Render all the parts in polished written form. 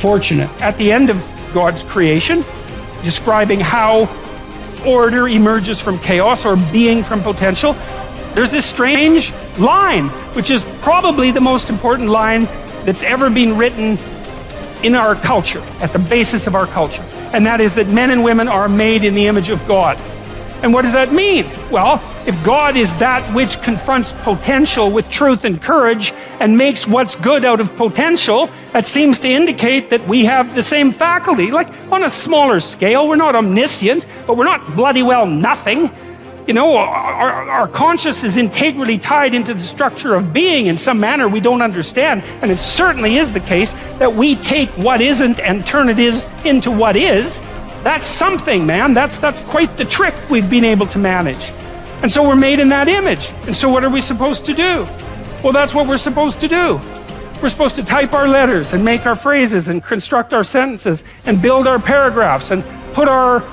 fortunate. At the end of God's creation, describing how order emerges from chaos or being from potential, there's this strange line, which is probably the most important line that's ever been written in our culture, at the basis of our culture. And that is that men and women are made in the image of God. And what does that mean? Well, if God is that which confronts potential with truth and courage and makes what's good out of potential, that seems to indicate that we have the same faculty. Like on a smaller scale, we're not omniscient, but we're not bloody well nothing. You know, our conscious is integrally tied into the structure of being in some manner we don't understand. And it certainly is the case that we take what isn't and turn it into what is. That's something, man. That's quite the trick we've been able to manage. And so we're made in that image. And so what are we supposed to do? Well, that's what we're supposed to do. We're supposed to type our letters and make our phrases and construct our sentences and build our paragraphs and put our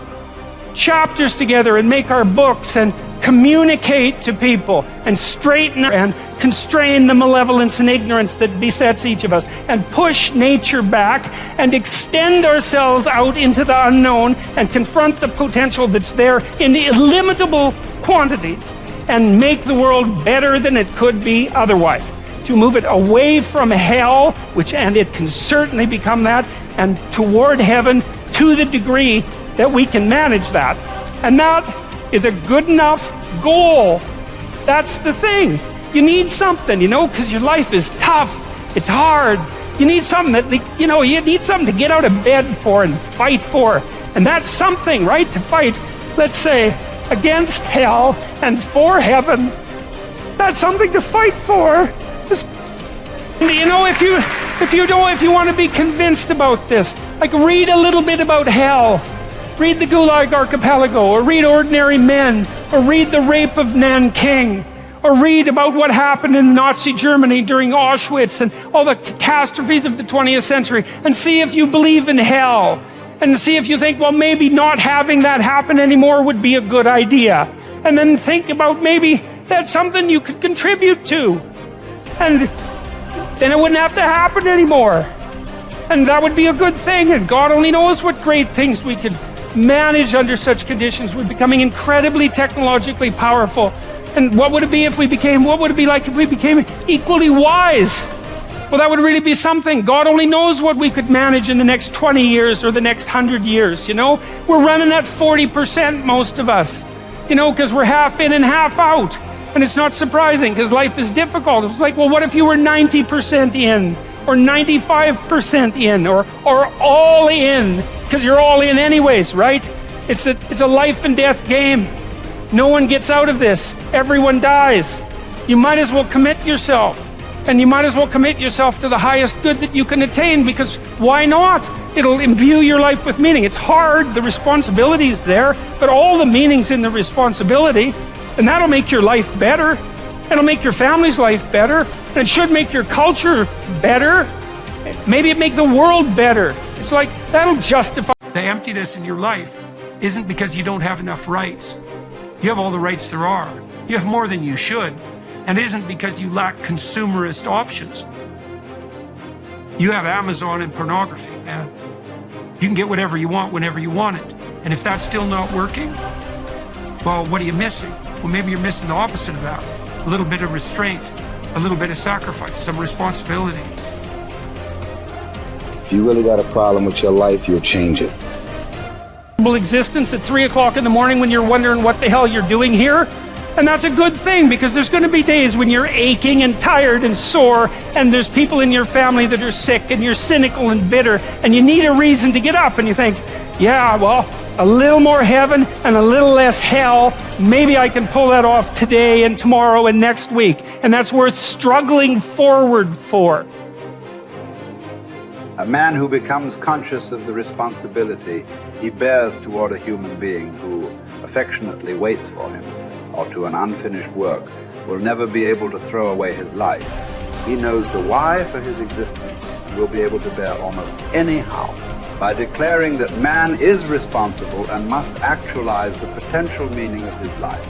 chapters together and make our books and communicate to people and straighten and constrain the malevolence and ignorance that besets each of us and push nature back and extend ourselves out into the unknown and confront the potential that's there in the illimitable quantities and make the world better than it could be otherwise. To move it away from hell, and it can certainly become that, and toward heaven to the degree that we can manage that. And that is a good enough goal. That's the thing. You need something, because your life is tough. It's hard. You need something you need something to get out of bed for and fight for. And that's something, right? To fight, let's say, against hell and for heaven. That's something to fight for. If you want to be convinced about this, like read a little bit about hell. Read the Gulag Archipelago, or read Ordinary Men, or read The Rape of Nanking, or read about what happened in Nazi Germany during Auschwitz and all the catastrophes of the 20th century, and see if you believe in hell, and see if you think, well, maybe not having that happen anymore would be a good idea. And then think about maybe that's something you could contribute to. And then it wouldn't have to happen anymore. And that would be a good thing, and God only knows what great things we could manage under such conditions. We're becoming incredibly technologically powerful. And what would it be like if we became equally wise? Well, that would really be something. God only knows what we could manage in the next 20 years or the next 100 years, We're running at 40%, most of us, because we're half in and half out. And it's not surprising, because life is difficult. It's like, well, what if you were 90% in? Or 95% in, or all in, because you're all in anyways, right? It's a life and death game. No one gets out of this. Everyone dies. You might as well commit yourself. And you might as well commit yourself to the highest good that you can attain, because why not? It'll imbue your life with meaning. It's hard, the responsibility is there, but all the meaning's in the responsibility, and that'll make your life better. It'll make your family's life better. And it should make your culture better. Maybe it make the world better. It's like, that'll justify. The emptiness in your life isn't because you don't have enough rights. You have all the rights there are. You have more than you should. And it isn't because you lack consumerist options. You have Amazon and pornography, man. You can get whatever you want whenever you want it. And if that's still not working, well, what are you missing? Well, maybe you're missing the opposite of that. A little bit of restraint, a little bit of sacrifice, some responsibility. If you really got a problem with your life, you'll change it. Existence at 3 o'clock in the morning when you're wondering what the hell you're doing here. And that's a good thing, because there's going to be days when you're aching and tired and sore, and there's people in your family that are sick, and you're cynical and bitter, and you need a reason to get up, and you think, yeah, well, a little more heaven and a little less hell, maybe I can pull that off today and tomorrow and next week. And that's worth struggling forward for. A man who becomes conscious of the responsibility he bears toward a human being who affectionately waits for him, or to an unfinished work, will never be able to throw away his life. He knows the why for his existence and will be able to bear almost any how. By declaring that man is responsible and must actualize the potential meaning of his life.